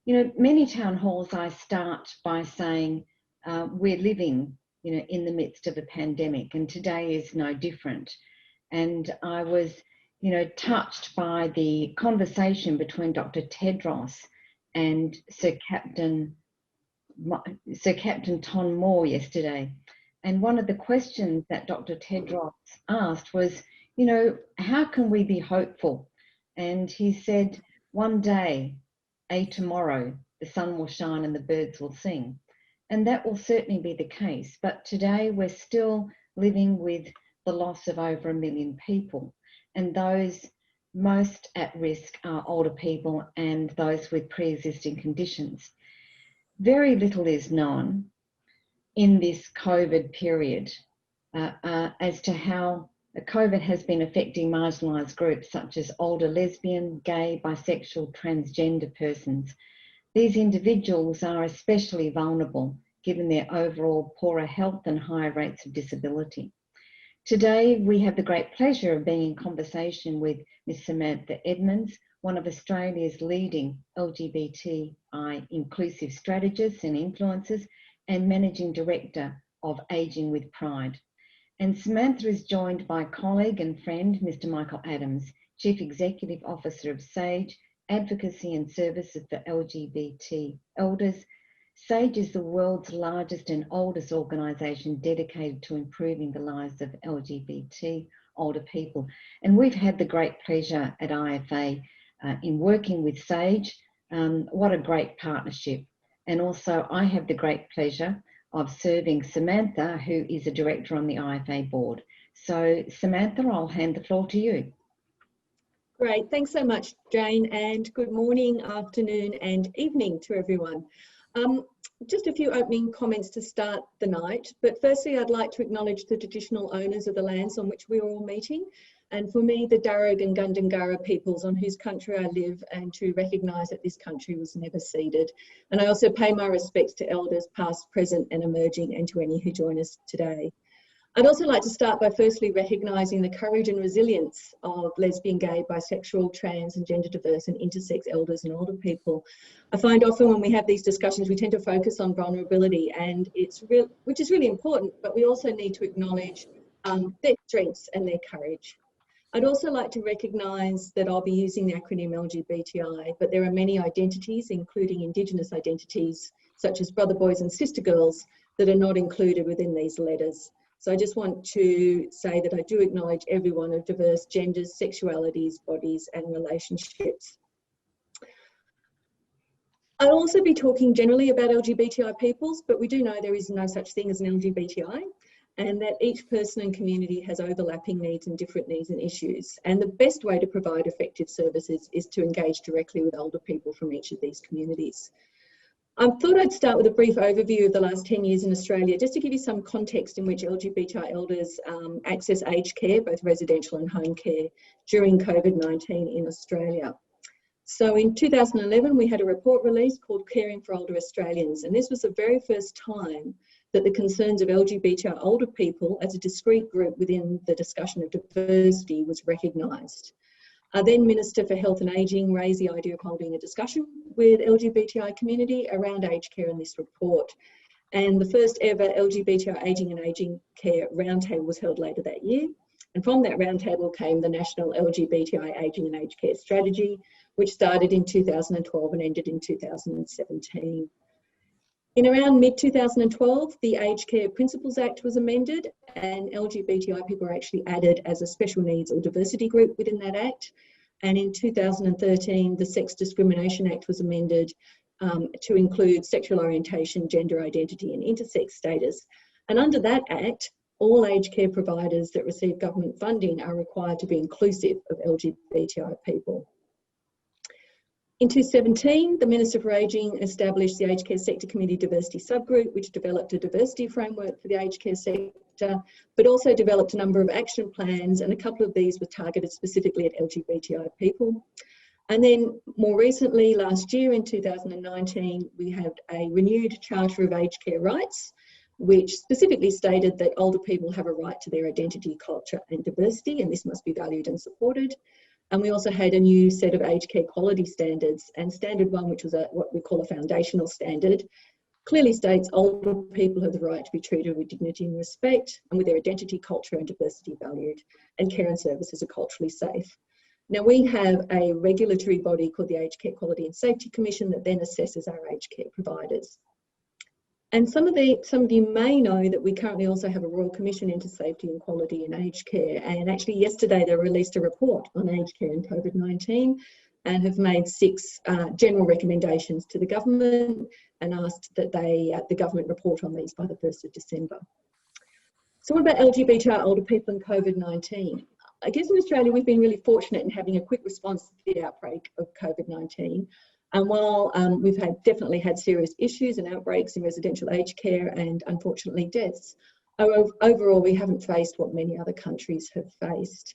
You know, many town halls I start by saying we're living, you know, in the midst of a pandemic, and today is no different. And I was, you know, touched by the conversation between Dr. Tedros and Sir Captain Ton Moore yesterday. And one of the questions that Dr. Tedros asked was, you know, how can we be hopeful? And he said, one day, a tomorrow, the sun will shine and the birds will sing. And that will certainly be the case. But today we're still living with the loss of over 1 million people. And those most at risk are older people and those with pre-existing conditions. Very little is known in this COVID period as to how COVID has been affecting marginalised groups such as older lesbian, gay, bisexual, transgender persons. These individuals are especially vulnerable given their overall poorer health and higher rates of disability. Today, we have the great pleasure of being in conversation with Ms. Samantha Edmonds, one of Australia's leading LGBTI inclusive strategists and influencers, and Managing Director of Ageing with Pride. And Samantha is joined by colleague and friend, Mr. Michael Adams, Chief Executive Officer of SAGE, Advocacy and Services for LGBT Elders. SAGE is the world's largest and oldest organisation dedicated to improving the lives of LGBT older people. And we've had the great pleasure at IFA in working with SAGE. What a great partnership. And also I have the great pleasure of serving Samantha, who is a director on the IFA board. So Samantha, I'll hand the floor to you. Great, thanks so much, Jane, and good morning, afternoon and evening to everyone. Just a few opening comments to start the night, but firstly I'd like to acknowledge the traditional owners of the lands on which we are all meeting, and for me the Darug and Gundungurra peoples on whose country I live, and to recognise that this country was never ceded. And I also pay my respects to elders past, present and emerging, and to any who join us today. I'd also like to start by firstly recognising the courage and resilience of lesbian, gay, bisexual, trans and gender diverse and intersex elders and older people. I find often when we have these discussions we tend to focus on vulnerability, and which is really important, but we also need to acknowledge their strengths and their courage. I'd also like to recognise that I'll be using the acronym LGBTI, but there are many identities, including Indigenous identities, such as brother boys and sister girls, that are not included within these letters. So I just want to say that I do acknowledge everyone of diverse genders, sexualities, bodies and relationships. I'll also be talking generally about LGBTI peoples, but we do know there is no such thing as an LGBTI, and that each person and community has overlapping needs and different needs and issues. And the best way to provide effective services is to engage directly with older people from each of these communities. I thought I'd start with a brief overview of the last 10 years in Australia, just to give you some context in which LGBTI elders access aged care, both residential and home care, during COVID-19 in Australia. So in 2011, we had a report released called Caring for Older Australians, and this was the very first time that the concerns of LGBTI older people as a discrete group within the discussion of diversity was recognised. Our then Minister for Health and Ageing raised the idea of holding a discussion with LGBTI community around aged care in this report. And the first ever LGBTI Ageing and Ageing Care Roundtable was held later that year. And from that roundtable came the National LGBTI Ageing and Aged Care Strategy, which started in 2012 and ended in 2017. In around mid-2012, the Aged Care Principles Act was amended, and LGBTI people were actually added as a special needs or diversity group within that act. And in 2013, the Sex Discrimination Act was amended to include sexual orientation, gender identity and intersex status. And under that act, all aged care providers that receive government funding are required to be inclusive of LGBTI people. In 2017, the Minister for Ageing established the Aged Care Sector Committee Diversity Subgroup, which developed a diversity framework for the aged care sector, but also developed a number of action plans, and a couple of these were targeted specifically at LGBTI people. And then more recently, last year in 2019, we had a renewed Charter of Aged Care Rights, which specifically stated that older people have a right to their identity, culture and diversity, and this must be valued and supported. And we also had a new set of aged care quality standards, and standard 1, which was what we call a foundational standard, clearly states older people have the right to be treated with dignity and respect, and with their identity, culture and diversity valued, and care and services are culturally safe. Now, we have a regulatory body called the Aged Care Quality and Safety Commission that then assesses our aged care providers. And some of you may know that we currently also have a Royal Commission into Safety and Quality in Aged Care. And actually yesterday they released a report on aged care and COVID-19 and have made 6 general recommendations to the government and asked that the government report on these by the 1st of December. So what about LGBTI older people and COVID-19? I guess in Australia we've been really fortunate in having a quick response to the outbreak of COVID-19. And while we've definitely had serious issues and outbreaks in residential aged care and unfortunately deaths, overall we haven't faced what many other countries have faced.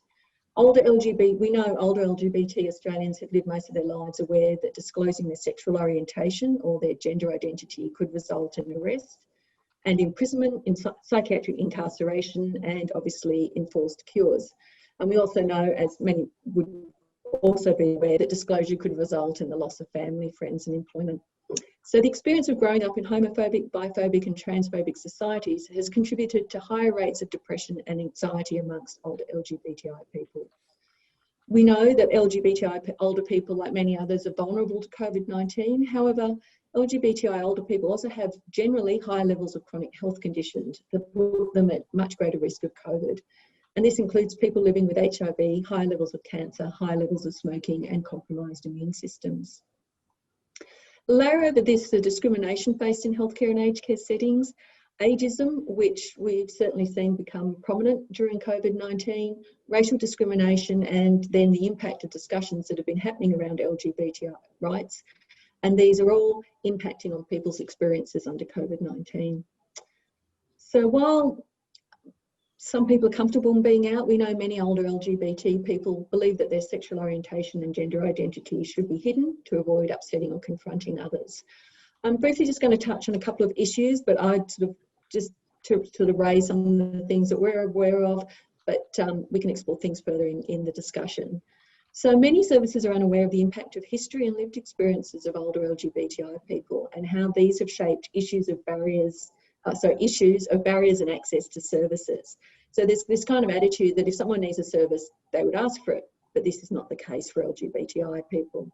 We know older LGBT Australians have lived most of their lives aware that disclosing their sexual orientation or their gender identity could result in arrest and imprisonment, in psychiatric incarceration and obviously enforced cures. And we also know, as many would also be aware, that disclosure could result in the loss of family, friends and employment. So the experience of growing up in homophobic, biphobic and transphobic societies has contributed to higher rates of depression and anxiety amongst older LGBTI people. We know that LGBTI older people, like many others, are vulnerable to COVID-19. However, LGBTI older people also have generally high levels of chronic health conditions that put them at much greater risk of COVID. And this includes people living with HIV, high levels of cancer, high levels of smoking and compromised immune systems. Layer over this, the discrimination faced in healthcare and aged care settings, ageism, which we've certainly seen become prominent during COVID-19, racial discrimination, and then the impact of discussions that have been happening around LGBTI rights. And these are all impacting on people's experiences under COVID-19. So while some people are comfortable in being out, we know many older LGBT people believe that their sexual orientation and gender identity should be hidden to avoid upsetting or confronting others. I'm briefly just going to touch on a couple of issues, but I'd just to raise some of the things that we're aware of, but we can explore things further in the discussion. So many services are unaware of the impact of history and lived experiences of older LGBTI people and how these have shaped issues of barriers and access to services. So there's this kind of attitude that if someone needs a service, they would ask for it, but this is not the case for LGBTI people.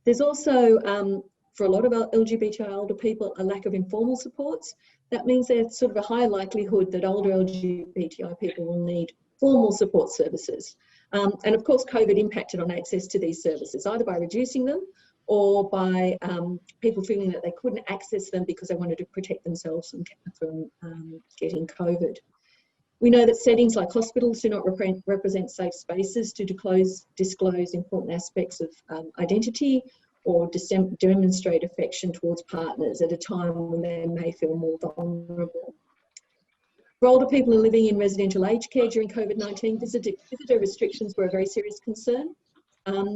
There's also, for a lot of LGBTI older people, a lack of informal supports. That means there's sort of a high likelihood that older LGBTI people will need formal support services. And of course, COVID impacted on access to these services, either by reducing them or by people feeling that they couldn't access them because they wanted to protect themselves from getting COVID. We know that settings like hospitals do not represent safe spaces to disclose important aspects of identity or demonstrate affection towards partners at a time when they may feel more vulnerable. For older people living in residential aged care during COVID-19, visitor restrictions were a very serious concern.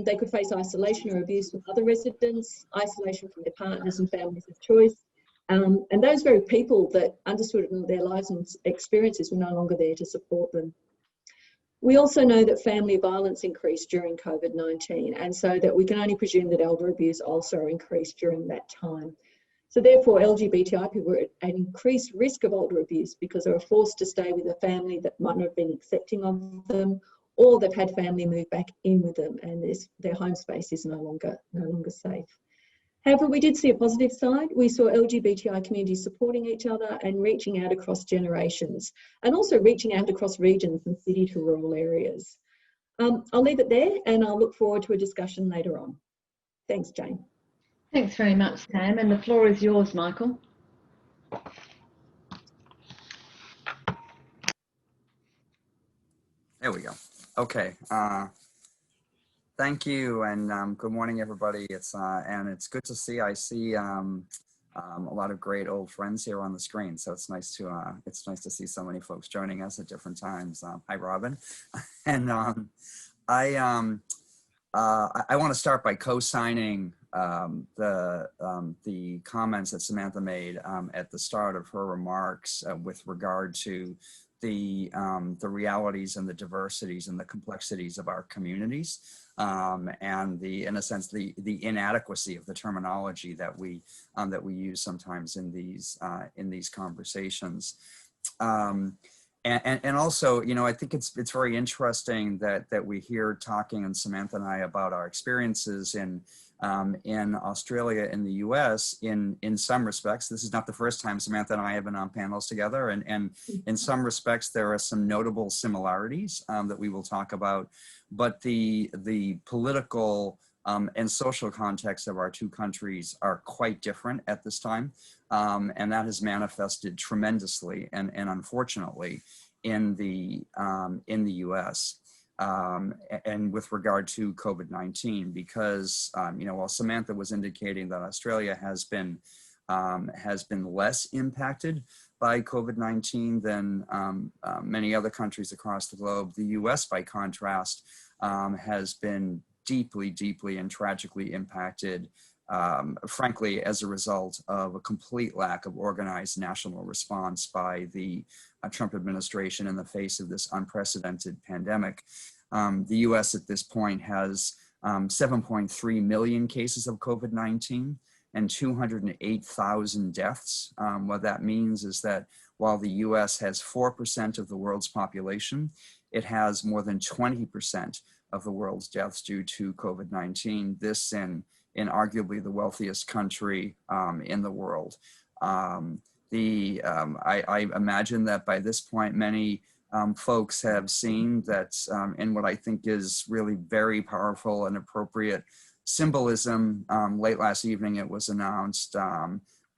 They could face isolation or abuse from other residents, isolation from their partners and families of choice. And those very people that understood their lives and experiences were no longer there to support them. We also know that family violence increased during COVID-19, and so that we can only presume that elder abuse also increased during that time. So therefore, LGBTI people were at an increased risk of older abuse because they were forced to stay with a family that might not have been accepting of them, or they've had family move back in with them and their home space is no longer safe. However, we did see a positive side. We saw LGBTI communities supporting each other and reaching out across generations, and also reaching out across regions and city to rural areas. I'll leave it there and I'll look forward to a discussion later on. Thanks, Jane. Thanks very much, Sam, and the floor is yours, Michael. There we go. Okay. Thank you, and good morning, everybody. And it's good to see. I see a lot of great old friends here on the screen, so it's nice to see so many folks joining us at different times. Hi, Robin, and I want to start by co-signing the comments that Samantha made at the start of her remarks with regard to the realities and the diversities and the complexities of our communities, and in a sense, the inadequacy of the terminology that we use sometimes in these conversations. And also, you know, I think it's very interesting that we hear talking, and Samantha and I, about our experiences in Australia and the US in some respects. This is not the first time Samantha and I have been on panels together, and in some respects there are some notable similarities that we will talk about, but the political and social context of our two countries are quite different at this time, and that has manifested tremendously and unfortunately in the US. And with regard to COVID-19, because you know, while Samantha was indicating that Australia has been less impacted by COVID-19 than many other countries across the globe, the US, by contrast, has been deeply and tragically impacted, frankly, as a result of a complete lack of organized national response by the Trump administration in the face of this unprecedented pandemic. The US at this point has 7.3 million cases of COVID-19 and 208,000 deaths. What that means is that while the US has 4% of the world's population, it has more than 20% of the world's deaths due to COVID-19. This in arguably the wealthiest country in the world. I imagine that by this point, many folks have seen that in what I think is really very powerful and appropriate symbolism. Late last evening, it was announced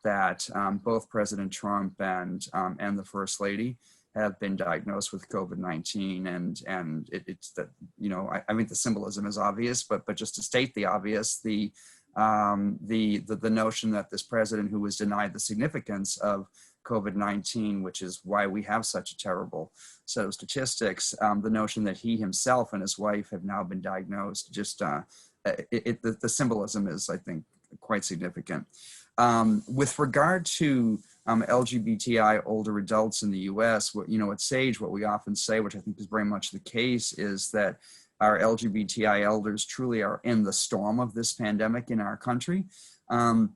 that both President Trump and the First Lady have been diagnosed with COVID-19, and it's that, you know, I mean, the symbolism is obvious, but just to state the obvious, the notion that this president, who was denied the significance of COVID-19, which is why we have such a terrible set of statistics, the notion that he himself and his wife have now been diagnosed, just the symbolism is, I think, quite significant. With regard to LGBTI older adults in the US, what, you know, at SAGE, what we often say, which I think is very much the case, is that our LGBTI elders truly are in the storm of this pandemic in our country. And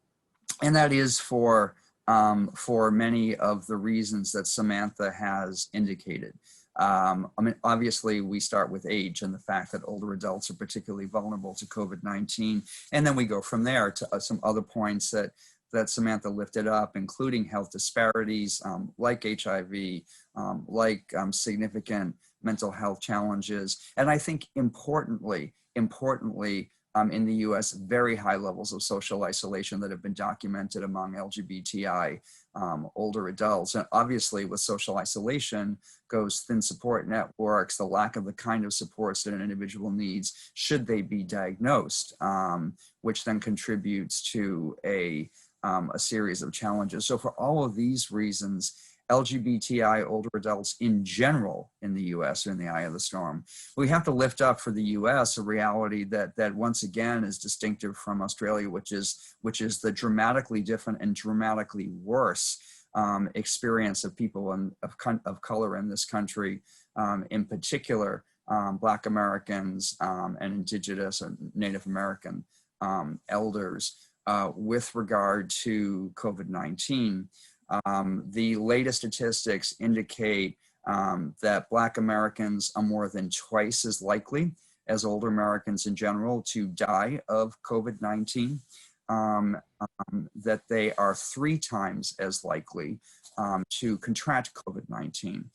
that is for many of the reasons that Samantha has indicated. I mean, obviously we start with age and the fact that older adults are particularly vulnerable to COVID-19. And then we go from there to some other points that Samantha lifted up, including health disparities, like HIV, like significant mental health challenges. And I think importantly, in the US, very high levels of social isolation that have been documented among LGBTI older adults. And obviously with social isolation goes thin support networks, the lack of the kind of supports that an individual needs should they be diagnosed, which then contributes to a series of challenges. So for all of these reasons, LGBTI older adults in general in the US are in the eye of the storm. We have to lift up for the US a reality that once again is distinctive from Australia, which is the dramatically different and dramatically worse experience of people of color in this country, in particular Black Americans and Indigenous and Native American elders with regard to COVID-19. The latest statistics indicate that Black Americans are more than twice as likely as older Americans in general to die of COVID-19, that they are 3 times as likely to contract COVID-19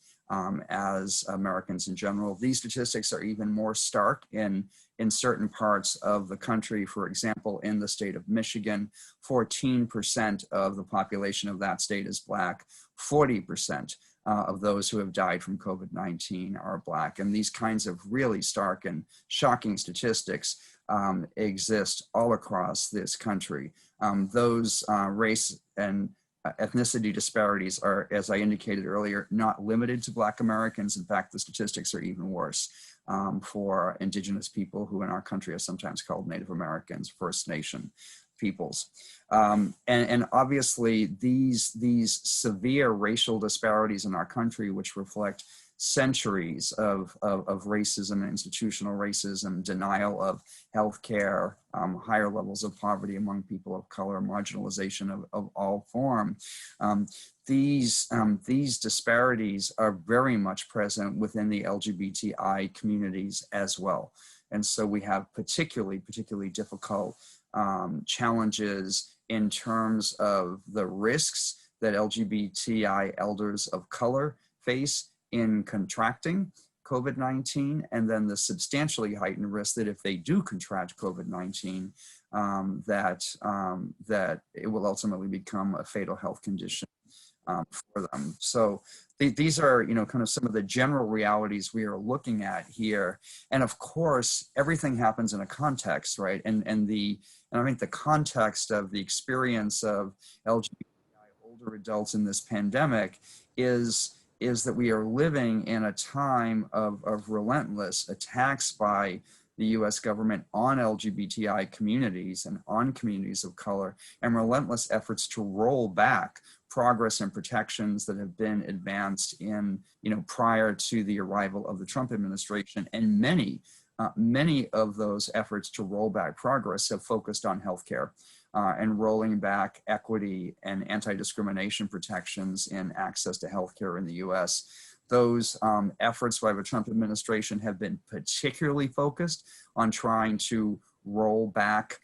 as Americans in general. These statistics are even more stark in certain parts of the country. For example, in the state of Michigan, 14% of the population of that state is Black, 40% of those who have died from COVID-19 are Black. And these kinds of really stark and shocking statistics exist all across this country. Those race and ethnicity disparities are, as I indicated earlier, not limited to Black Americans. In fact, the statistics are even worse for Indigenous people who in our country are sometimes called Native Americans, First Nation peoples. And obviously these severe racial disparities in our country, which reflect centuries of racism, institutional racism, denial of healthcare, higher levels of poverty among people of color, marginalization of all form. These disparities are very much present within the LGBTI communities as well. And so we have particularly difficult challenges in terms of the risks that LGBTI elders of color face in contracting COVID-19, and then the substantially heightened risk that if they do contract COVID-19, that it will ultimately become a fatal health condition for them. So these are, kind of some of the general realities we are looking at here. And of course, everything happens in a context, right? And I think the context of the experience of LGBTI older adults in this pandemic is that we are living in a time of relentless attacks by the US government on LGBTI communities and on communities of color, and relentless efforts to roll back progress and protections that have been advanced in, prior to the arrival of the Trump administration. And many of those efforts to roll back progress have focused on healthcare and rolling back equity and anti-discrimination protections in access to healthcare in the US. Those efforts by the Trump administration have been particularly focused on trying to roll back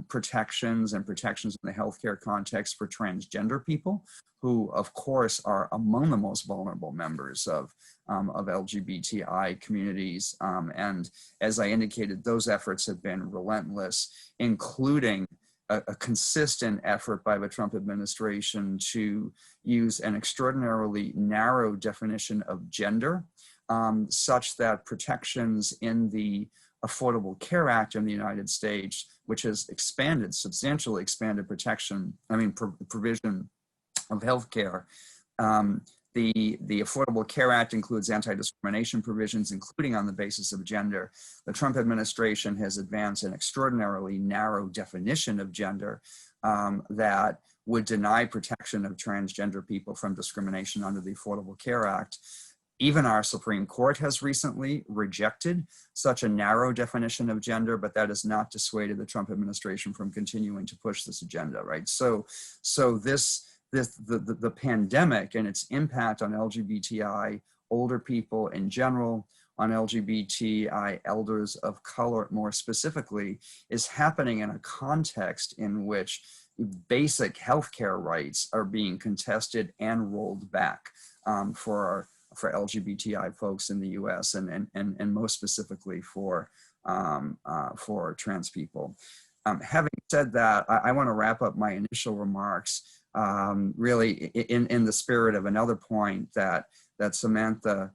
protections in the healthcare context for transgender people, who of course are among the most vulnerable members of LGBTI communities. And as I indicated, those efforts have been relentless, including a consistent effort by the Trump administration to use an extraordinarily narrow definition of gender, such that protections in the Affordable Care Act in the United States, which has substantially expanded provision of healthcare. The Affordable Care Act includes anti-discrimination provisions, including on the basis of gender. The Trump administration has advanced an extraordinarily narrow definition of gender that would deny protection of transgender people from discrimination under the Affordable Care Act. Even our Supreme Court has recently rejected such a narrow definition of gender, but that has not dissuaded the Trump administration from continuing to push this agenda, right? So the pandemic and its impact on LGBTI older people in general, on LGBTI elders of color more specifically, is happening in a context in which basic healthcare rights are being contested and rolled back for LGBTI folks in the US and most specifically for trans people. Having said that, I want to wrap up my initial remarks really in the spirit of another point that Samantha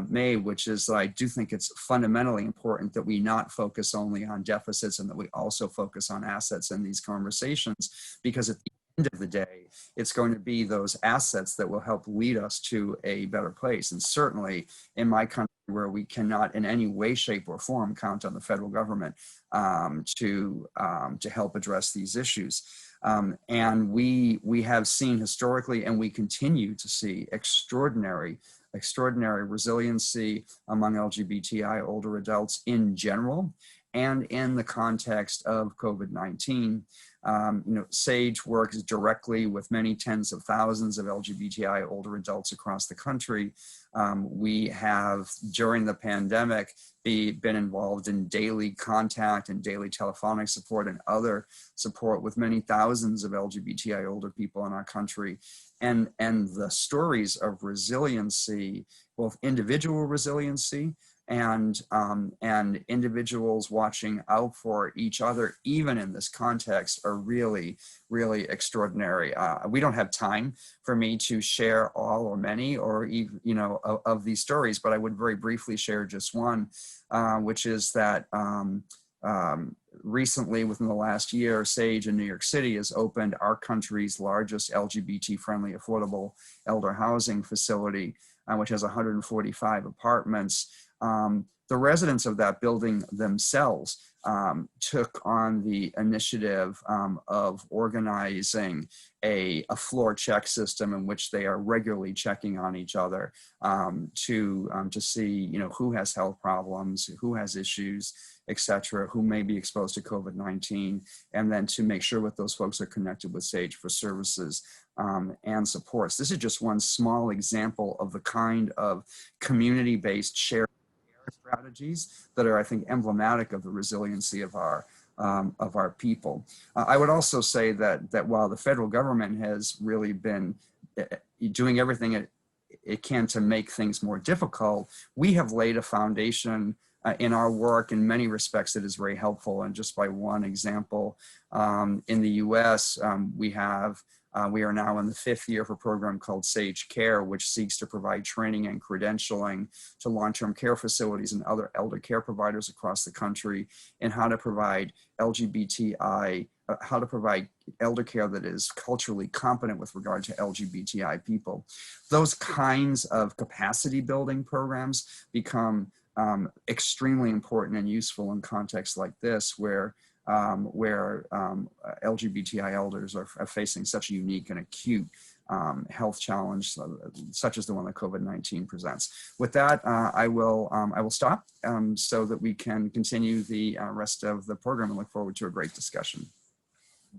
made, which is that I do think it's fundamentally important that we not focus only on deficits and that we also focus on assets in these conversations, because at the end of the day, it's going to be those assets that will help lead us to a better place. And certainly in my country, where we cannot in any way, shape, or form count on the federal government to help address these issues. And we have seen historically, and we continue to see extraordinary resiliency among LGBTI older adults in general, and in the context of COVID-19. SAGE works directly with many tens of thousands of LGBTI older adults across the country. We have, during the pandemic, been involved in daily contact and daily telephonic support and other support with many thousands of LGBTI older people in our country. And the stories of resiliency, both individual resiliency and individuals watching out for each other, even in this context, are really, really extraordinary. We don't have time for me to share all or many or even, of these stories, but I would very briefly share just one, which is that recently, within the last year, SAGE in New York City has opened our country's largest LGBT-friendly affordable elder housing facility, which has 145 apartments. The residents of that building themselves took on the initiative of organizing a floor check system in which they are regularly checking on each other to see, you know, who has health problems, who has issues, etc., who may be exposed to COVID-19, and then to make sure that those folks are connected with SAGE for services and supports. This is just one small example of the kind of community-based shared strategies that are, I think, emblematic of the resiliency of our people. I would also say that while the federal government has really been doing everything it can to make things more difficult, we have laid a foundation in our work in many respects that is very helpful. And just by one example, in the US, we are now in the 5th year of a program called SAGE Care, which seeks to provide training and credentialing to long-term care facilities and other elder care providers across the country in how to provide LGBTI, how to provide elder care that is culturally competent with regard to LGBTI people. Those kinds of capacity building programs become extremely important and useful in contexts like this, where LGBTI elders are facing such a unique and acute health challenge, such as the one that COVID-19 presents. With that, I will stop so that we can continue the rest of the program and look forward to a great discussion.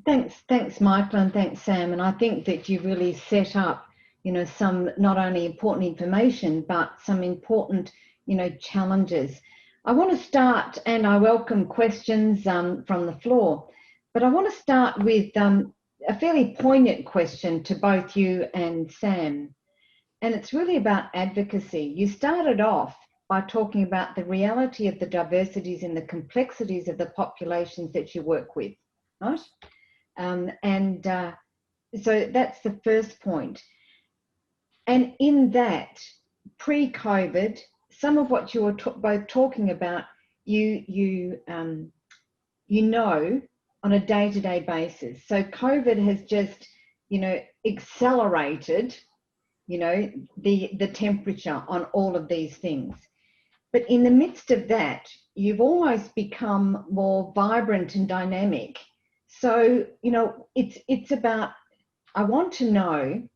Thanks, Michael, and thanks, Sam. And I think that you really set up, you know, some not only important information, but some important, you know, challenges. I want to start, and I welcome questions from the floor, but I want to start with a fairly poignant question to both you and Sam. And it's really about advocacy. You started off by talking about the reality of the diversities and the complexities of the populations that you work with, right? So that's the first point. And in that, pre-COVID, some of what you were both talking about, you know, on a day-to-day basis. So COVID has just, you know, accelerated, you know, the temperature on all of these things. But in the midst of that, you've almost become more vibrant and dynamic. So, you know, it's about, I want to know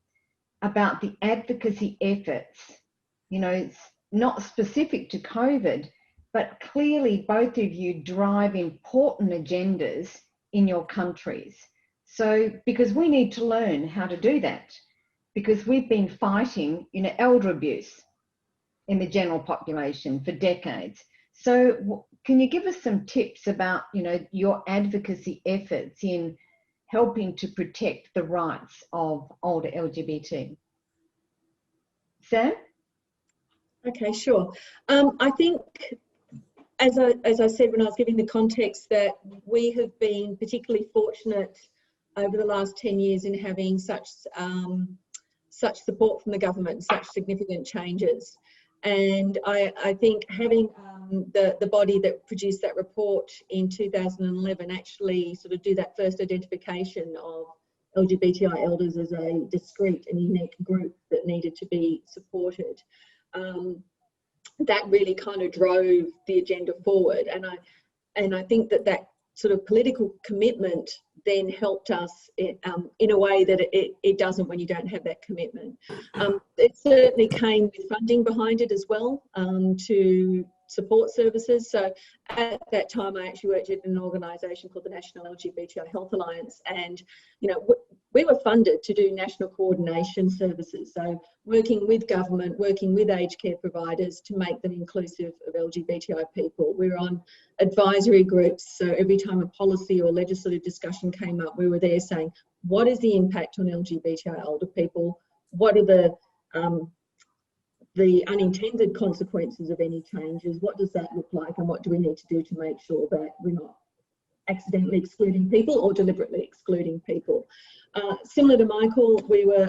about the advocacy efforts, you know, not specific to COVID, but clearly both of you drive important agendas in your countries. So, because we need to learn how to do that, because we've been fighting, you know, elder abuse in the general population for decades. So can you give us some tips about, you know, your advocacy efforts in helping to protect the rights of older LGBT? Sam? Okay, sure. I think, as I said when I was giving the context, that we have been particularly fortunate over the last 10 years in having such support from the government, such significant changes. And I think having the body that produced that report in 2011 actually sort of do that first identification of LGBTI elders as a discrete and unique group that needed to be supported. That really kind of drove the agenda forward, and I think that sort of political commitment then helped us in a way that it doesn't when you don't have that commitment. It certainly came with funding behind it as well to support services. So at that time, I actually worked at an organisation called the National LGBTI Health Alliance, and you know, we were funded to do national coordination services. So working with government, working with aged care providers to make them inclusive of LGBTI people. We were on advisory groups. So every time a policy or legislative discussion came up, we were there saying, what is the impact on LGBTI older people? What are the unintended consequences of any changes? What does that look like, and what do we need to do to make sure that we're not accidentally excluding people or deliberately excluding people? Similar to Michael, we were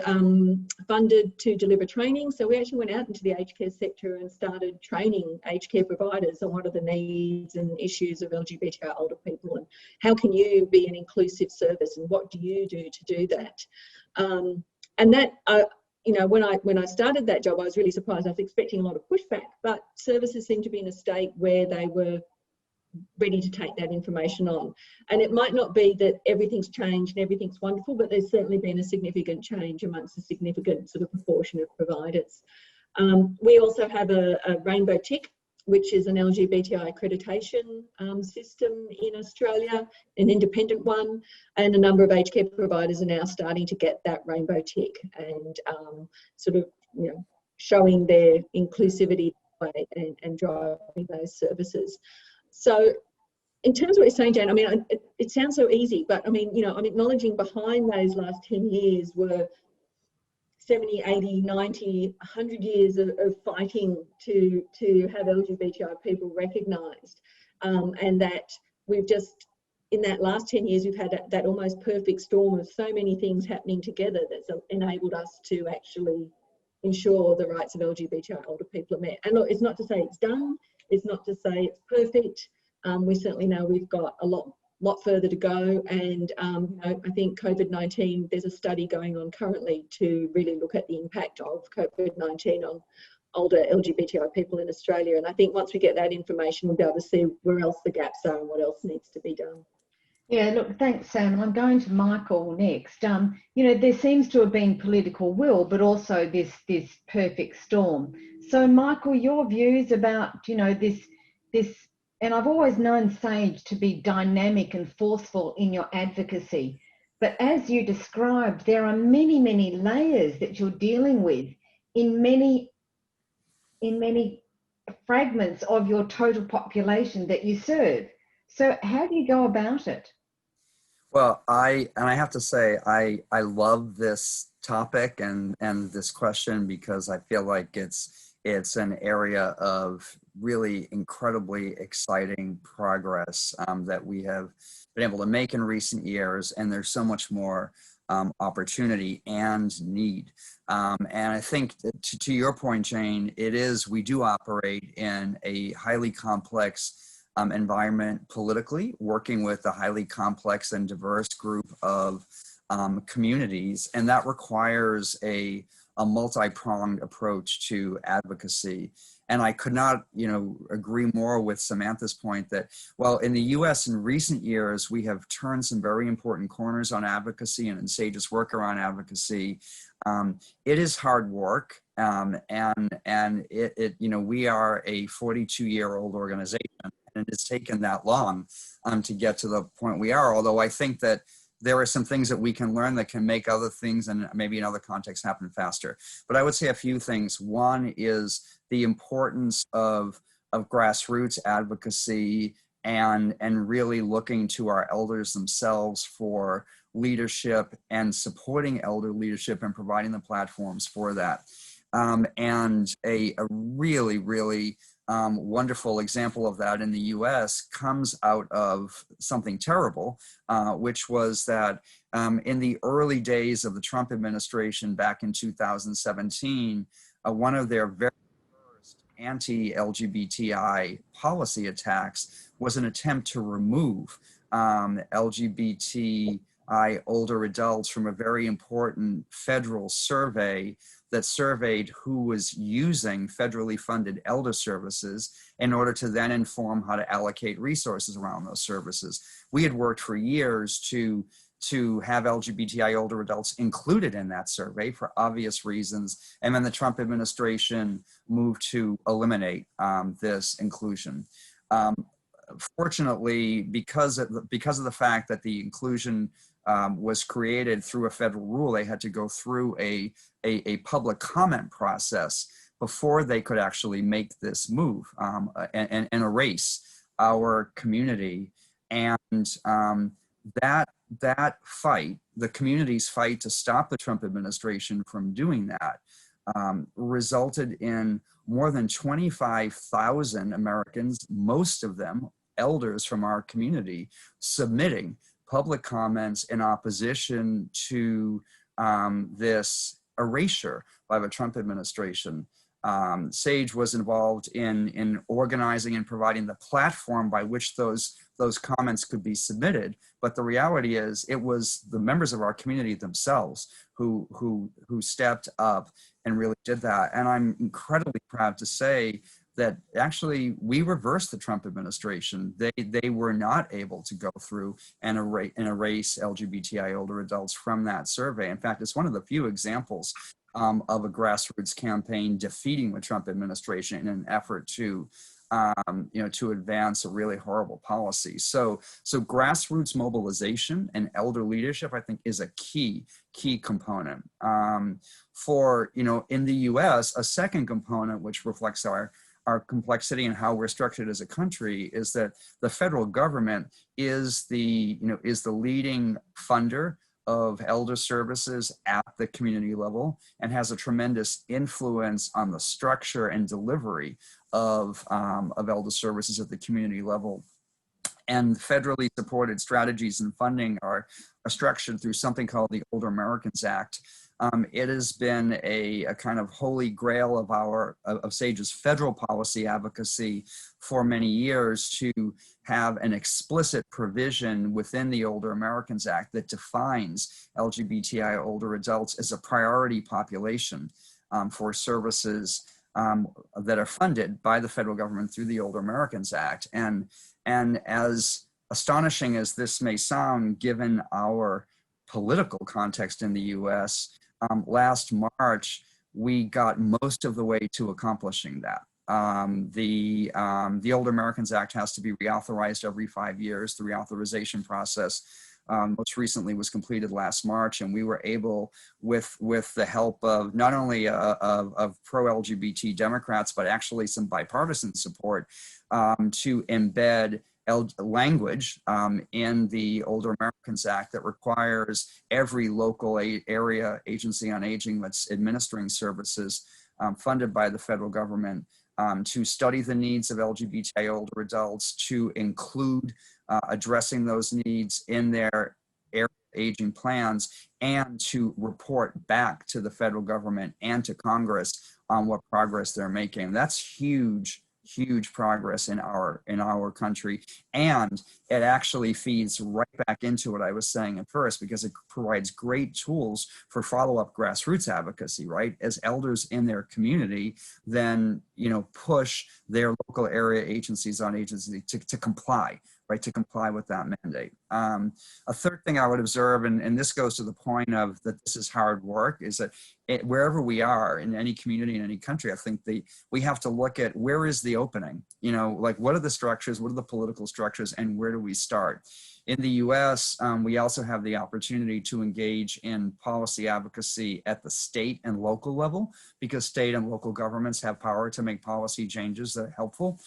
funded to deliver training, so we actually went out into the aged care sector and started training aged care providers on what are the needs and issues of LGBTI older people, and how can you be an inclusive service, and what do you do to do that? And that you know, when I started that job, I was really surprised. I was expecting a lot of pushback, but services seemed to be in a state where they were ready to take that information on. And it might not be that everything's changed and everything's wonderful, but there's certainly been a significant change amongst a significant sort of proportion of providers. We also have a rainbow tick, which is an LGBTI accreditation system in Australia, an independent one, and a number of aged care providers are now starting to get that rainbow tick and sort of, you know, showing their inclusivity and driving those services. So in terms of what you're saying, Jane, I mean, it sounds so easy, but I mean, you know, I'm acknowledging behind those last 10 years were 70, 80, 90, 100 years of fighting to have LGBTI people recognised, and that we've just, in that last 10 years, we've had that almost perfect storm of so many things happening together that's enabled us to actually ensure the rights of LGBTI older people are met. And look, it's not to say it's done, it's not to say it's perfect. We certainly know we've got a lot further to go, and you know, I think COVID-19, there's a study going on currently to really look at the impact of COVID-19 on older LGBTI people in Australia, and I think once we get that information, we'll be able to see where else the gaps are and what else needs to be done. Yeah, look, thanks, Sam. I'm going to Michael next. You know, there seems to have been political will, but also this perfect storm. So, Michael, your views about, you know, this, and I've always known SAGE to be dynamic and forceful in your advocacy, but as you described, there are many, many layers that you're dealing with in many fragments of your total population that you serve. So how do you go about it? Well, I have to say, I love this topic and this question, because I feel like it's an area of really incredibly exciting progress that we have been able to make in recent years, and there's so much more opportunity and need. And I think to your point, Jane, we do operate in a highly complex environment politically, working with a highly complex and diverse group of communities, and that requires a multi-pronged approach to advocacy. And I could not, you know, agree more with Samantha's point that, well, in the US in recent years, we have turned some very important corners on advocacy and in SAGE's work around advocacy. It is hard work, and it you know, we are a 42-year-old organization, and it has taken that long to get to the point we are, although I think that there are some things that we can learn that can make other things and maybe in other contexts happen faster. But I would say a few things. One is the importance of grassroots advocacy and really looking to our elders themselves for leadership and supporting elder leadership and providing the platforms for that. And a really, really wonderful example of that in the US comes out of something terrible, which was that in the early days of the Trump administration back in 2017, one of their very first anti-LGBTI policy attacks was an attempt to remove LGBTI older adults from a very important federal survey that surveyed who was using federally funded elder services in order to then inform how to allocate resources around those services. We had worked for years to have LGBTI older adults included in that survey for obvious reasons, and then the Trump administration moved to eliminate this inclusion. Fortunately, because of the fact that the inclusion was created through a federal rule, they had to go through a public comment process before they could actually make this move and erase our community. And that fight, the community's fight to stop the Trump administration from doing that, resulted in more than 25,000 Americans, most of them elders from our community, submitting public comments in opposition to this erasure by the Trump administration. SAGE was involved in organizing and providing the platform by which those comments could be submitted. But the reality is, it was the members of our community themselves who stepped up and really did that. And I'm incredibly proud to say that actually we reversed the Trump administration. They were not able to go through and erase LGBTI older adults from that survey. In fact, it's one of the few examples of a grassroots campaign defeating the Trump administration in an effort to to advance a really horrible policy. So grassroots mobilization and elder leadership, I think, is a key component. For, in the US, a second component, which reflects our complexity and how we're structured as a country, is that the federal government is the leading funder of elder services at the community level and has a tremendous influence on the structure and delivery of elder services at the community level. And federally supported strategies and funding are structured through something called the Older Americans Act. It has been a kind of holy grail of SAGE's federal policy advocacy for many years to have an explicit provision within the Older Americans Act that defines LGBTI older adults as a priority population for services that are funded by the federal government through the Older Americans Act. And as astonishing as this may sound, given our political context in the US, last March, we got most of the way to accomplishing that. The Older Americans Act has to be reauthorized every 5 years. The reauthorization process most recently was completed last March, and we were able, with the help of not only of pro-LGBT Democrats, but actually some bipartisan support, to embed language in the Older Americans Act that requires every local area agency on aging that's administering services funded by the federal government to study the needs of LGBTI older adults, to include addressing those needs in their area aging plans, and to report back to the federal government and to Congress on what progress they're making. That's huge progress in our country, and it actually feeds right back into what I was saying at first, because it provides great tools for follow-up grassroots advocacy, right? As elders in their community then push their local area agencies on agency to comply, right, to comply with that mandate. A third thing I would observe, and this goes to the point of that this is hard work, is that wherever we are in any community, in any country, I think we have to look at where is the opening, like what are the structures, what are the political structures, and where do we start? In the US, we also have the opportunity to engage in policy advocacy at the state and local level, because state and local governments have power to make policy changes that are helpful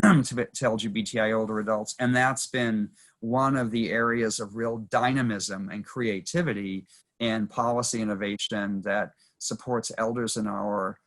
to LGBTI older adults. And that's been one of the areas of real dynamism and creativity in policy innovation that supports elders in our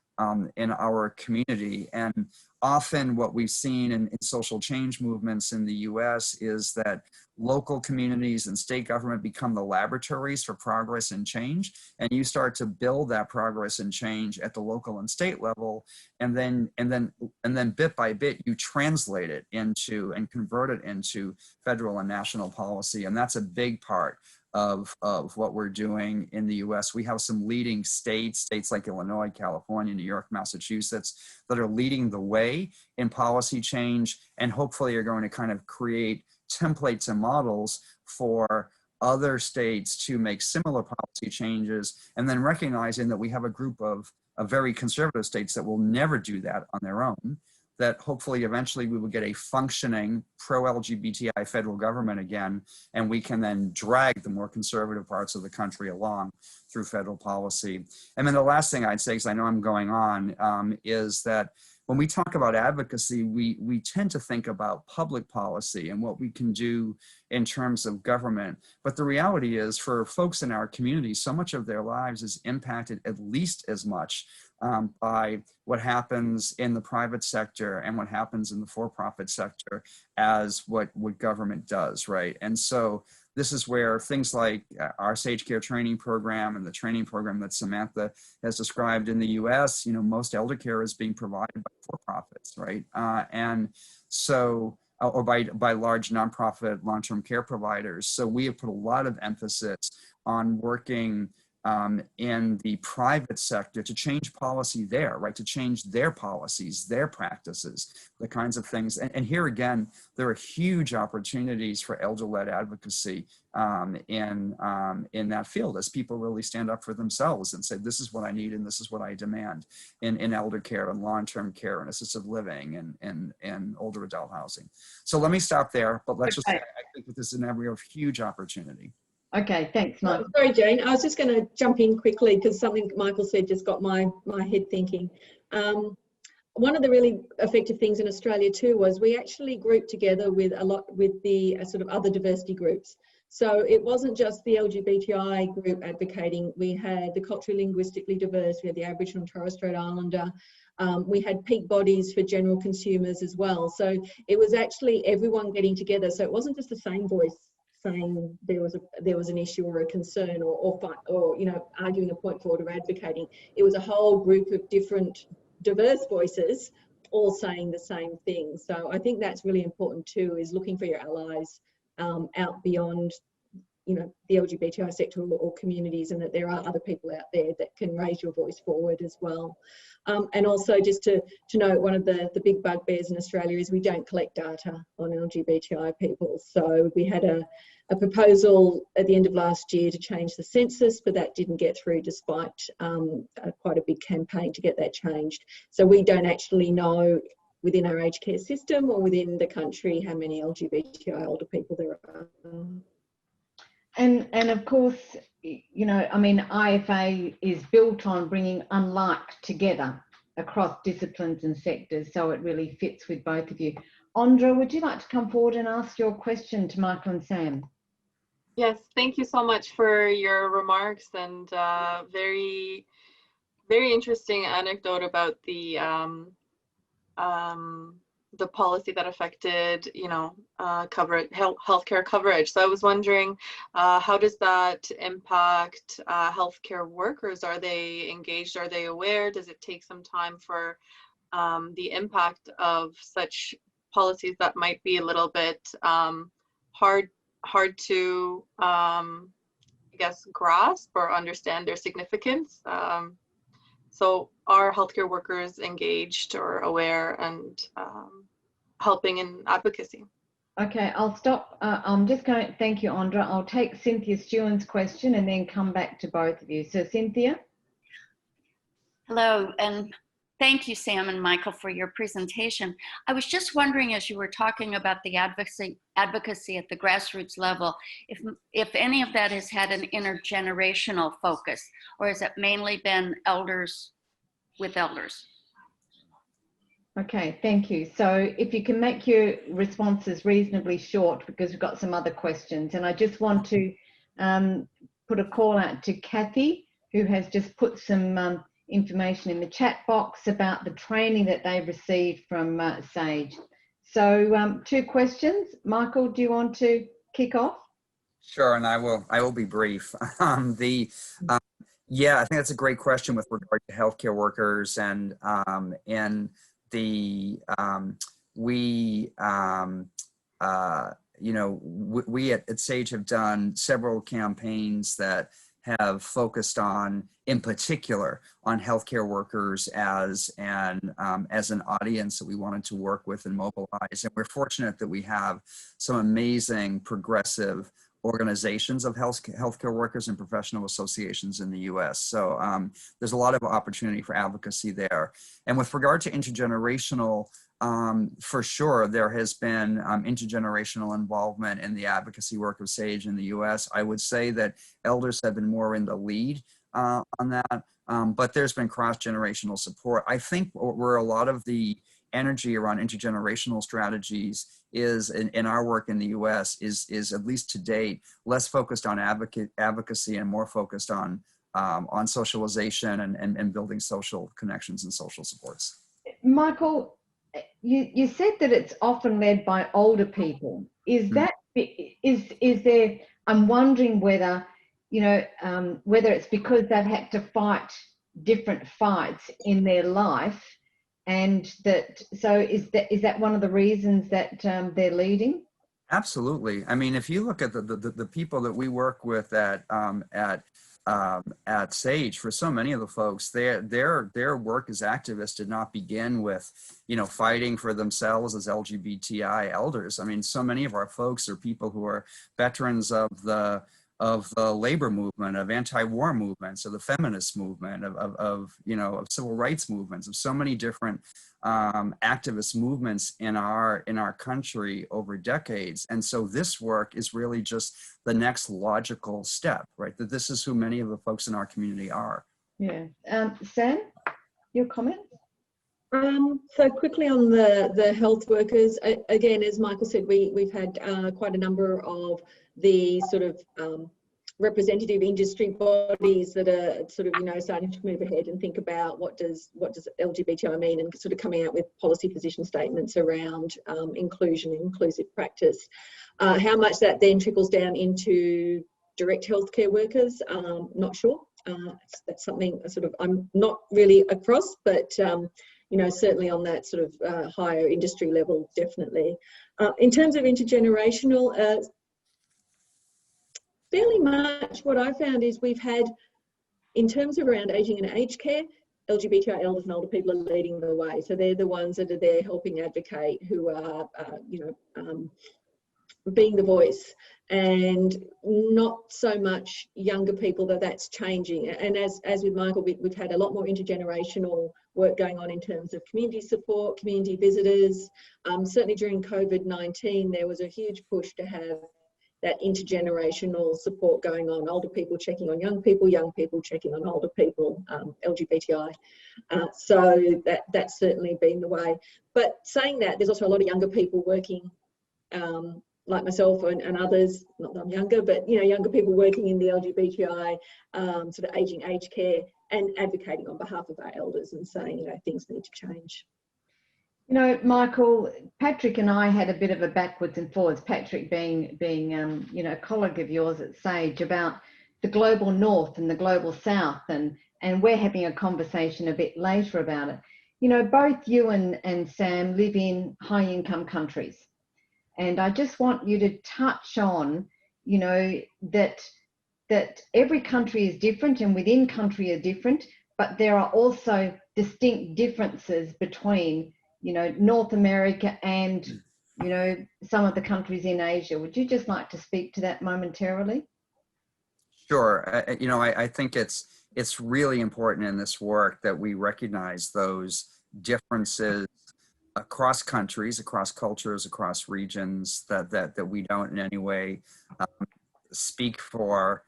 community. And often what we've seen in social change movements in the US is that local communities and state government become the laboratories for progress and change. And you start to build that progress and change at the local and state level. And then bit by bit, you translate it into and convert it into federal and national policy. And that's a big part of what we're doing in the US. We have some leading states like Illinois, California, New York, Massachusetts, that are leading the way in policy change, and hopefully are going to kind of create templates and models for other states to make similar policy changes, and then recognizing that we have a group of very conservative states that will never do that on their own, that hopefully eventually we will get a functioning pro-LGBTI federal government again, and we can then drag the more conservative parts of the country along through federal policy. And then the last thing I'd say, because I know I'm going on, is that when we talk about advocacy, we tend to think about public policy and what we can do in terms of government. But the reality is, for folks in our community, so much of their lives is impacted at least as much by what happens in the private sector and what happens in the for-profit sector as what government does, right? And so this is where things like our Sage Care training program and the training program that Samantha has described in the US, most elder care is being provided by for-profits, right? And so, or by large nonprofit long-term care providers. So we have put a lot of emphasis on working in the private sector to change policy there, right? To change their policies, their practices, the kinds of things. And here again, there are huge opportunities for elder-led advocacy in that field, as people really stand up for themselves and say, this is what I need and this is what I demand in elder care and long-term care and assisted living and older adult housing. So let me stop there, but let's just say, I think that this is an area of huge opportunity. Okay, thanks, Michael. Sorry, Jane. I was just going to jump in quickly because something Michael said just got my head thinking. One of the really effective things in Australia too was we actually grouped together with the sort of other diversity groups. So it wasn't just the LGBTI group advocating. We had the culturally linguistically diverse. We had the Aboriginal and Torres Strait Islander. We had peak bodies for general consumers as well. So it was actually everyone getting together. So it wasn't just the same voice saying there was an issue or a concern or you know, arguing a point forward or advocating. It was a whole group of different diverse voices all saying the same thing. So I think that's really important too, is looking for your allies out beyond, you know, the LGBTI sector or communities, and that there are other people out there that can raise your voice forward as well. And also just to note, one of the big bugbears in Australia is we don't collect data on LGBTI people. So we had a proposal at the end of last year to change the census, but that didn't get through despite quite a big campaign to get that changed. So we don't actually know within our aged care system or within the country how many LGBTI older people there are. And of course, you know, I mean, IFA is built on bringing unlike together across disciplines and sectors, so it really fits with both of you. Andra, would you like to come forward and ask your question to Michael and Sam? Yes, thank you so much for your remarks, and very, very interesting anecdote about the policy that affected, you know, healthcare coverage. So I was wondering, how does that impact healthcare workers? Are they engaged? Are they aware? Does it take some time for the impact of such policies that might be a little bit hard to, I guess, grasp or understand their significance? So are healthcare workers engaged or aware and helping in advocacy? Okay, I'll stop. I'm just going to thank you, Andra. I'll take Cynthia Stewart's question and then come back to both of you. So Cynthia. Hello, and thank you, Sam and Michael, for your presentation. I was just wondering, as you were talking about the advocacy at the grassroots level, if any of that has had an intergenerational focus, or has it mainly been elders with elders? Okay, thank you. So if you can make your responses reasonably short, because we've got some other questions. And I just want to put a call out to Kathy, who has just put some information in the chat box about the training that they've received from SAGE. So 2 questions. Michael, do you want to kick off? Sure, and I will be brief. Yeah, I think that's a great question with regard to healthcare workers, and you know, we at SAGE have done several campaigns that have focused on, in particular, on healthcare workers as an audience that we wanted to work with and mobilize. And we're fortunate that we have some amazing progressive organizations of healthcare workers and professional associations in the US. So there's a lot of opportunity for advocacy there. And with regard to intergenerational, for sure, there has been intergenerational involvement in the advocacy work of SAGE in the US. I would say that elders have been more in the lead on that, but there's been cross-generational support. I think where a lot of the energy around intergenerational strategies is in our work in the US is at least to date less focused on advocacy and more focused on socialization and building social connections and social supports. Michael, you said that it's often led by older people. Is that is there? I'm wondering whether, you know, whether it's because they've had to fight different fights in their life, and that, so is that one of the reasons that they're leading? Absolutely. I mean, if you look at the people that we work with at at Sage, for so many of the folks, their work as activists did not begin with, you know, fighting for themselves as LGBTI elders. I mean, so many of our folks are people who are veterans of the labor movement, of anti-war movements, of the feminist movement, of you know, of civil rights movements, of so many different activist movements in our country over decades. And so this work is really just the next logical step, right? That this is who many of the folks in our community are. Yeah. Sam, your comment? So quickly on the health workers, again, as Michael said, we've had quite a number of the sort of representative industry bodies that are sort of, you know, starting to move ahead and think about what does LGBTI mean, and sort of coming out with policy position statements around inclusion and inclusive practice. How much that then trickles down into direct healthcare workers, not sure. That's something sort of I'm not really across, but you know, certainly on that sort of higher industry level, definitely. In terms of intergenerational, fairly much what I found is we've had, in terms of around ageing and aged care, LGBTI elders and older people are leading the way. So they're the ones that are there helping advocate, who are, you know, being the voice, and not so much younger people that's changing. And as with Michael, we've had a lot more intergenerational work going on in terms of community support, community visitors. Certainly during COVID-19, there was a huge push to have that intergenerational support going on, older people checking on young people checking on older people, LGBTI. So that's certainly been the way. But saying that, there's also a lot of younger people working, like myself and others, not that I'm younger, but, you know, younger people working in the LGBTI sort of aging aged care and advocating on behalf of our elders and saying, you know, things need to change. You know, Michael, Patrick and I had a bit of a backwards and forwards, Patrick being you know, a colleague of yours at Sage, about the global north and the global south, and we're having a conversation a bit later about it. You know, both you and Sam live in high income countries, and I just want you to touch on, you know, that every country is different and within country are different, but there are also distinct differences between, you know, North America and, you know, some of the countries in Asia. Would you just like to speak to that momentarily? Sure. You know, I think it's really important in this work that we recognize those differences across countries, across cultures, across regions, that we don't in any way speak for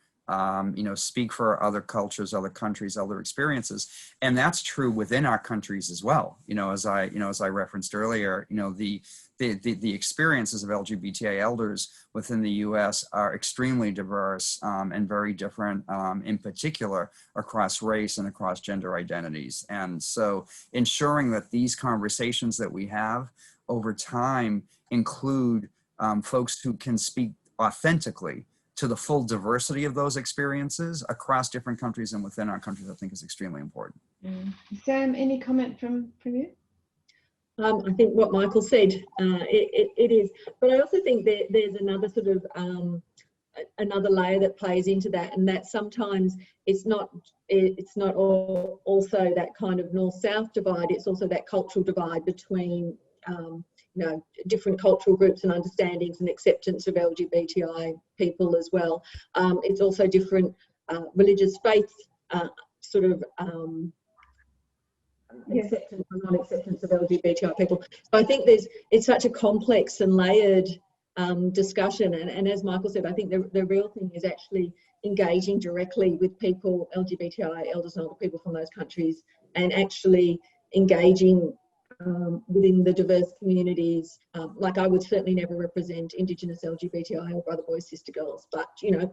speak for other cultures, other countries, other experiences. And that's true within our countries as well. As I referenced earlier, the experiences of LGBTI elders within the US are extremely diverse and very different, in particular across race and across gender identities. And so ensuring that these conversations that we have over time include folks who can speak authentically to the full diversity of those experiences across different countries and within our countries, I think is extremely important. Sam, any comment from you? I think what Michael said, it is, but I also think that there's another sort of another layer that plays into that, and that sometimes it's not also that kind of north-south divide. It's also that cultural divide between different cultural groups and understandings and acceptance of LGBTI people as well. It's also different religious faith acceptance or non-acceptance of LGBTI people. So I think it's such a complex and layered discussion, and as Michael said, I think the real thing is actually engaging directly with people, LGBTI elders and older people from those countries, and actually engaging within the diverse communities. Like I would certainly never represent Indigenous LGBTI or brother boys, sister girls, but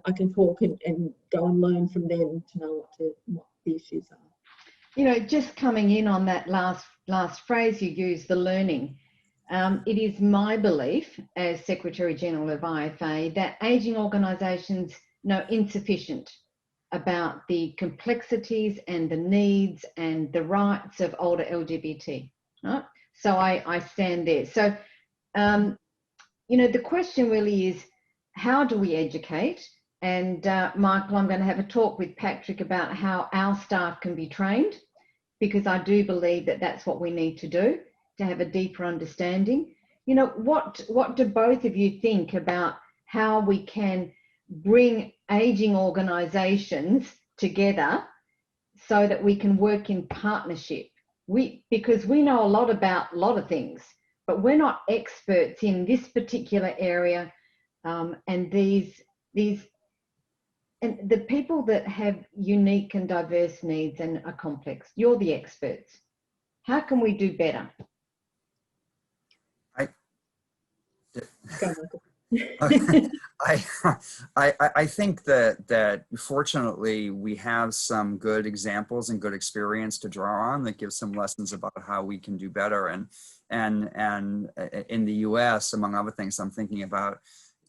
I can talk and go and learn from them to know what the issues are. Just coming in on that last phrase you used, the learning. It is my belief as Secretary General of IFA that ageing organisations know insufficient about the complexities and the needs and the rights of older LGBT. Right? So I stand there. So, the question really is, how do we educate And Michael, I'm going to have a talk with Patrick about how our staff can be trained, because I do believe that that's what we need to do to have a deeper understanding. You know, what do both of you think about how we can bring ageing organisations together so that we can work in partnership? Because we know a lot about a lot of things, but we're not experts in this particular area, and and the people that have unique and diverse needs and are complex, you're the experts. How can we do better? I think that fortunately we have some good examples and good experience to draw on that gives some lessons about how we can do better. And in the US, among other things, I'm thinking about,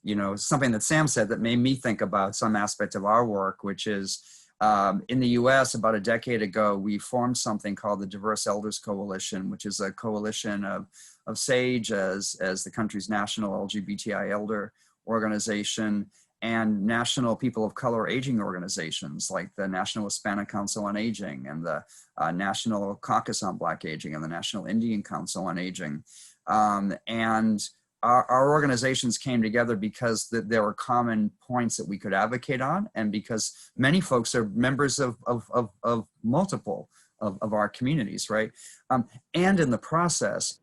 you know, something that Sam said that made me think about some aspect of our work, which is in the US about a decade ago, we formed something called the Diverse Elders Coalition, which is a coalition of SAGE as the country's national LGBTI elder organization, and national people of color aging organizations like the National Hispanic Council on Aging and the National Caucus on Black Aging and the National Indian Council on Aging. And our organizations came together because there were common points that we could advocate on, and because many folks are members of multiple of our communities, right? And in the process,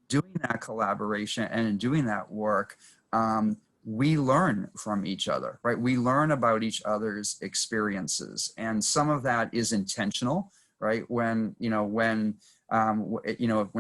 doing that collaboration and in doing that work, we learn from each other, right? We learn about each other's experiences, and some of that is intentional, right? When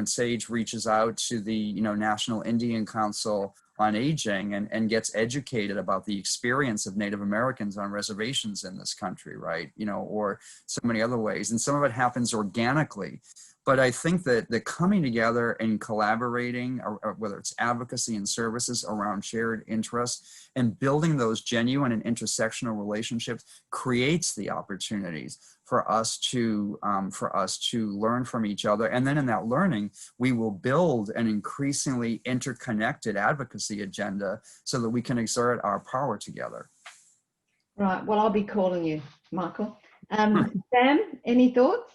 SAGE reaches out to the National Indian Council on Aging and gets educated about the experience of Native Americans on reservations in this country, right? Or so many other ways, and some of it happens organically. But I think that the coming together and collaborating, or whether it's advocacy and services around shared interests, and building those genuine and intersectional relationships creates the opportunities for us to learn from each other. And then in that learning, we will build an increasingly interconnected advocacy agenda so that we can exert our power together. Right. Well, I'll be calling you, Michael. Sam, any thoughts?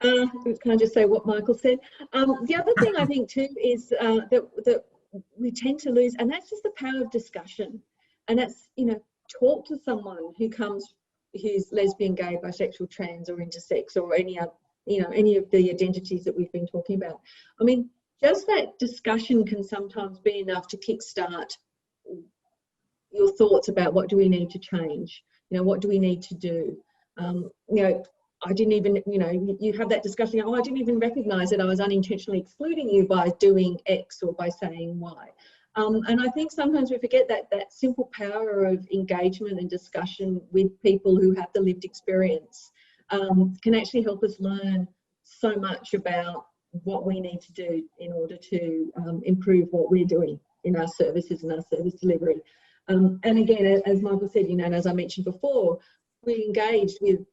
Can I just say what Michael said? The other thing I think too is that we tend to lose, and that's just the power of discussion. And that's, talk to someone who's lesbian, gay, bisexual, trans, or intersex, or any of the identities that we've been talking about. I mean, just that discussion can sometimes be enough to kickstart your thoughts about what do we need to change? What do we need to do? I didn't even, you have that discussion, I didn't even recognise that I was unintentionally excluding you by doing X or by saying Y. And I think sometimes we forget that simple power of engagement and discussion with people who have the lived experience can actually help us learn so much about what we need to do in order to improve what we're doing in our services and our service delivery. And again, as Michael said, and as I mentioned before, we engaged with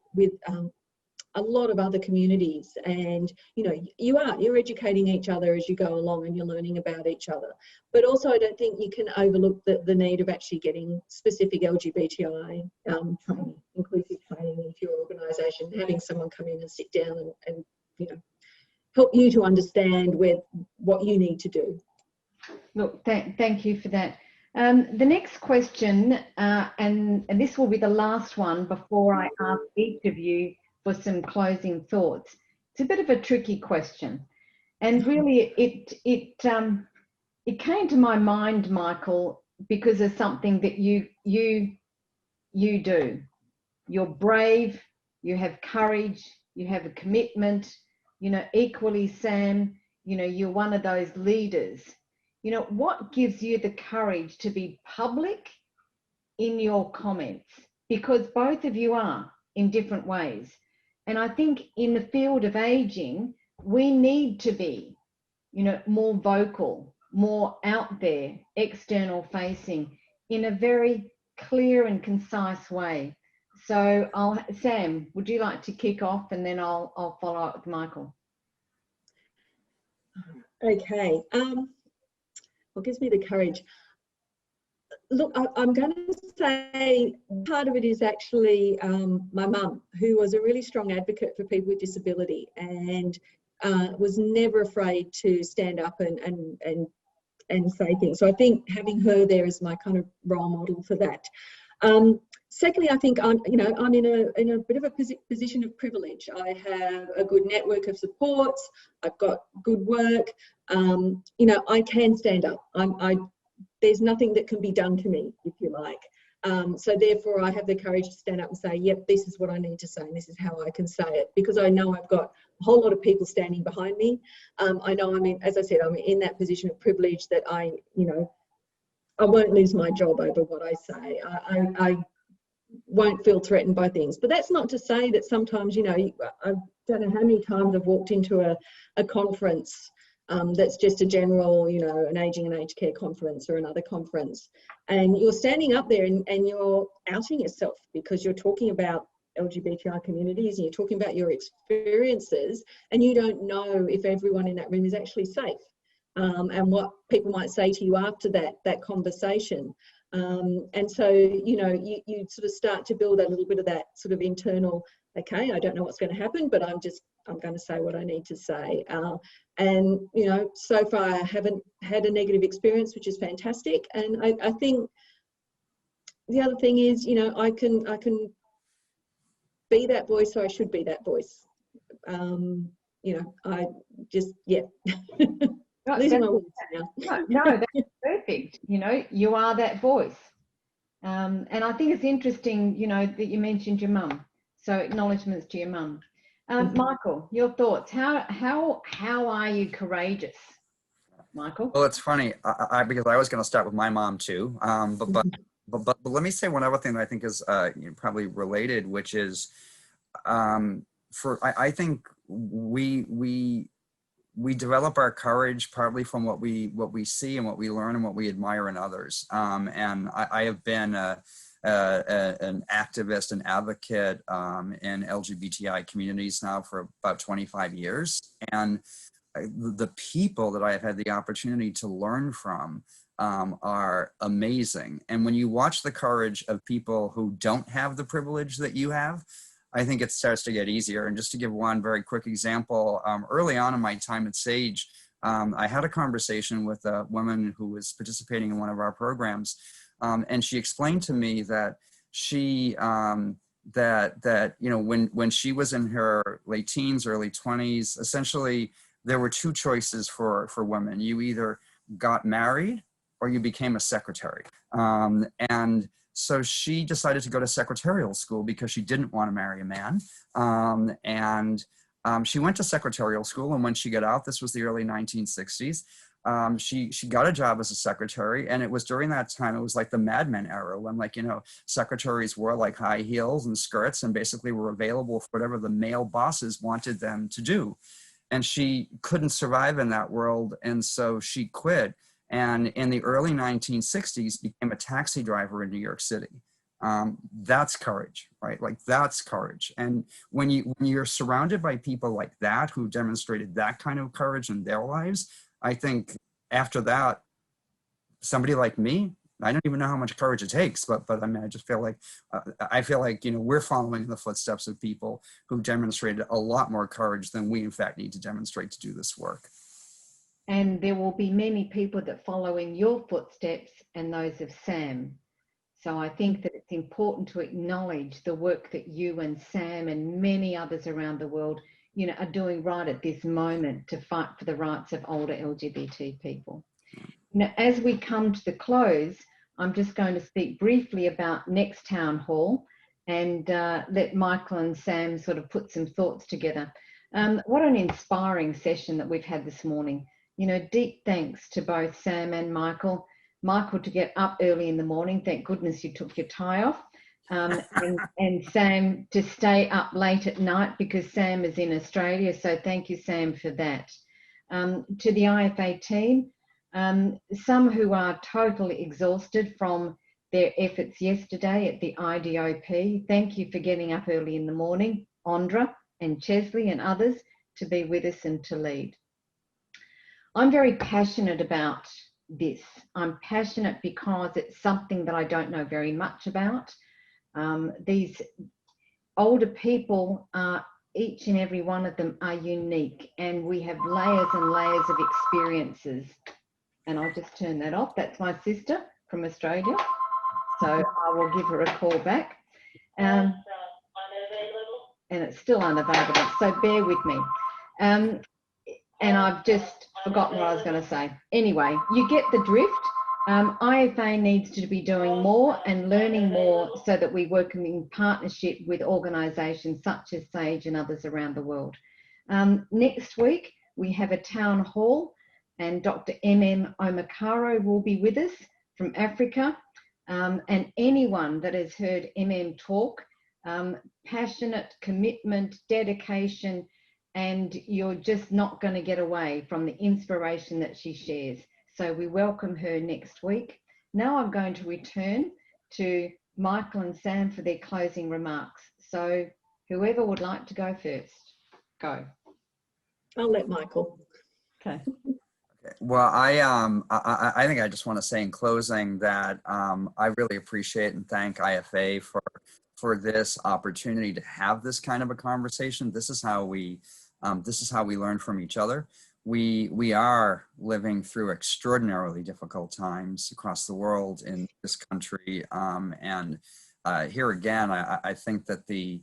a lot of other communities, and you're educating each other as you go along, and you're learning about each other. But also, I don't think you can overlook the need of actually getting specific LGBTI training, inclusive training into your organisation, having someone come in and sit down and help you to understand what you need to do. Look, thank you for that. The next question, and this will be the last one before I ask each of you for some closing thoughts. It's a bit of a tricky question, and really it came to my mind, Michael, because of something that you do. You're brave, you have courage, you have a commitment. Equally, Sam, you're one of those leaders. What gives you the courage to be public in your comments? Because both of you are in different ways. And I think in the field of aging, we need to be, more vocal, more out there, external facing, in a very clear and concise way. So Sam, would you like to kick off, and then I'll follow up with Michael? Okay. What gives me the courage? Look, I'm going to say part of it is actually my mum, who was a really strong advocate for people with disability and was never afraid to stand up and say things. So I think having her there is my kind of role model for that. Secondly, I think I'm in a bit of a position of privilege. I have a good network of supports. I've got good work. I can stand up. There's nothing that can be done to me, if you like. So therefore, I have the courage to stand up and say, yep, this is what I need to say, and this is how I can say it, because I know I've got a whole lot of people standing behind me. I know as I said, I'm in that position of privilege that I won't lose my job over what I say. I won't feel threatened by things. But that's not to say that sometimes, I don't know how many times I've walked into a conference that's just a general, an aging and aged care conference or another conference, and you're standing up there and you're outing yourself because you're talking about LGBTI communities and you're talking about your experiences, and you don't know if everyone in that room is actually safe, and what people might say to you after that conversation. And so, you sort of start to build a little bit of that sort of internal, okay, I don't know what's going to happen, but I'm going to say what I need to say. And, so far I haven't had a negative experience, which is fantastic. And I think the other thing is, I can be that voice, so I should be that voice. I just, yeah. Losing my words now. No, that's perfect. You are that voice. And I think it's interesting, that you mentioned your mum. So acknowledgements to your mum. Michael, your thoughts. How are you courageous, Michael? Well, it's funny because I was going to start with my mom too. But let me say one other thing that I think is probably related, which is I think we develop our courage partly from what we see and what we learn and what we admire in others. And I have been an activist and advocate in LGBTI communities now for about 25 years. And the people that I have had the opportunity to learn from are amazing. And when you watch the courage of people who don't have the privilege that you have, I think it starts to get easier. And just to give one very quick example, early on in my time at SAGE, I had a conversation with a woman who was participating in one of our programs. And she explained to me that she, when she was in her late teens, early 20s, essentially there were two choices for women. You either got married or you became a secretary. And so she decided to go to secretarial school because she didn't want to marry a man. She went to secretarial school, and when she got out, this was the early 1960s, she got a job as a secretary. And it was during that time, it was like the Mad Men era when secretaries wore like high heels and skirts and basically were available for whatever the male bosses wanted them to do. And she couldn't survive in that world. And so she quit. And in the early 1960s, became a taxi driver in New York City. That's courage, right? Like that's courage. And when you're surrounded by people like that who demonstrated that kind of courage in their lives, I think after that, somebody like me, I don't even know how much courage it takes, but I mean, I just feel like we're following in the footsteps of people who demonstrated a lot more courage than we in fact need to demonstrate to do this work. And there will be many people that follow in your footsteps and those of Sam. So I think that it's important to acknowledge the work that you and Sam and many others around the world, are doing right at this moment to fight for the rights of older LGBT people. As we come to the close, I'm just going to speak briefly about next town hall and let Michael and Sam sort of put some thoughts together. What an inspiring session that we've had this morning. Deep thanks to both Sam and Michael. Michael to get up early in the morning. Thank goodness you took your tie off. And Sam to stay up late at night because Sam is in Australia. So thank you, Sam, for that. To the IFA team, some who are totally exhausted from their efforts yesterday at the IDOP. Thank you for getting up early in the morning, Andra and Chesley and others, to be with us and to lead. I'm very passionate about this. I'm passionate because it's something that I don't know very much about. These older people are, each and every one of them are unique, and we have layers and layers of experiences. And I'll just turn that off. That's my sister from Australia. So I will give her a call back. And it's still unavailable, so bear with me. And I've just forgotten what I was going to say. Anyway, you get the drift. IFA needs to be doing more and learning more so that we work in partnership with organisations such as SAGE and others around the world. Next week, we have a town hall, and Dr. Omakaro will be with us from Africa. And anyone that has heard talk, passionate commitment, dedication, and you're just not going to get away from the inspiration that she shares. So we welcome her next week. Now I'm going to return to Michael and Sam for their closing remarks. So whoever would like to go first, go. I'll let Michael. Okay. Well, I think I just want to say in closing that I really appreciate and thank IFA for this opportunity to have this kind of a conversation. This is how we learn from each other. We are living through extraordinarily difficult times across the world in this country, and here again, I think that the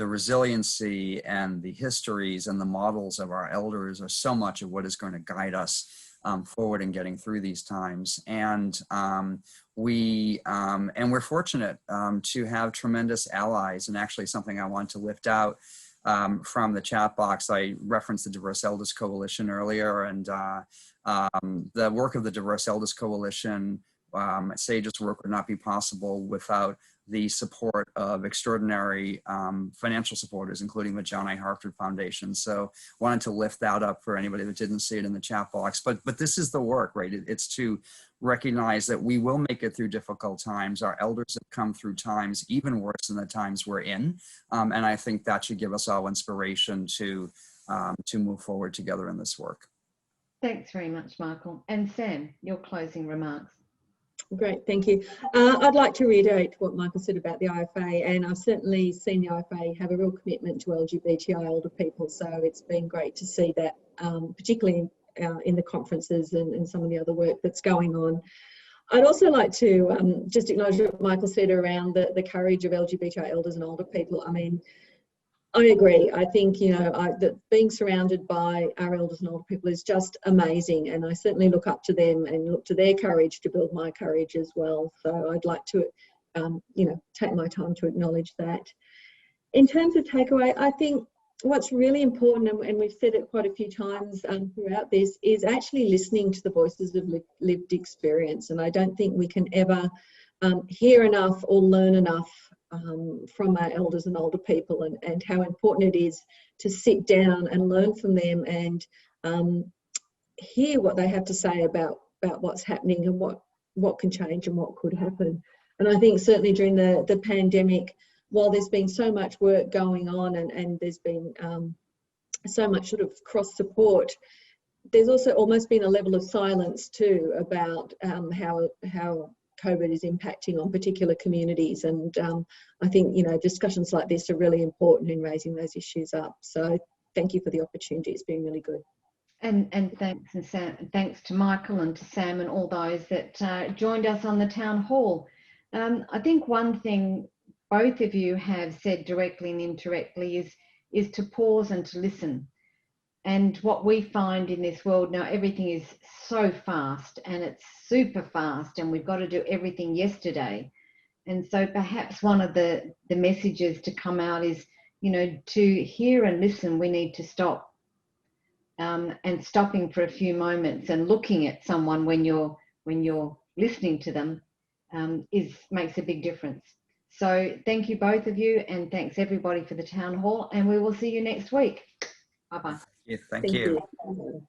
resiliency and the histories and the models of our elders are so much of what is going to guide us forward in getting through these times. And we're fortunate to have tremendous allies. And actually, something I want to lift out from the chat box, I referenced the Diverse Elders Coalition earlier, and the work of the Diverse Elders Coalition, SAGE's work would not be possible without the support of extraordinary financial supporters, including the John I. Hartford Foundation. So wanted to lift that up for anybody that didn't see it in the chat box. But this is the work, right? It's to recognize that we will make it through difficult times. Our elders have come through times even worse than the times we're in. And I think that should give us all inspiration to move forward together in this work. Thanks very much, Michael. And Sam, your closing remarks. Great, thank you. I'd like to reiterate what Michael said about the IFA, and I've certainly seen the IFA have a real commitment to LGBTI older people, so it's been great to see that, particularly in the conferences and some of the other work that's going on. I'd also like to just acknowledge what Michael said around the courage of LGBTI elders and older people. I mean, I agree. I think, that being surrounded by our elders and older people is just amazing. And I certainly look up to them and look to their courage to build my courage as well. So I'd like to, take my time to acknowledge that. In terms of takeaway, I think what's really important, and we've said it quite a few times throughout this, is actually listening to the voices of lived experience. And I don't think we can ever hear enough or learn enough from our elders and older people, and how important it is to sit down and learn from them and hear what they have to say about what's happening and what can change and what could happen. And I think certainly during the pandemic, while there's been so much work going on and there's been so much sort of cross support, there's also almost been a level of silence too about how COVID is impacting on particular communities, and I think discussions like this are really important in raising those issues up. So thank you for the opportunity. It's been really good. And thanks, and Sam, thanks to Michael and to Sam and all those that joined us on the town hall. I think one thing both of you have said directly and indirectly is to pause and to listen. And what we find in this world now, everything is so fast, and it's super fast, and we've got to do everything yesterday. And so perhaps one of the messages to come out is, to hear and listen, we need to stop. And stopping for a few moments and looking at someone when you're listening to them makes a big difference. So thank you both of you, and thanks everybody for the town hall, and we will see you next week. Bye-bye. Thank you. You.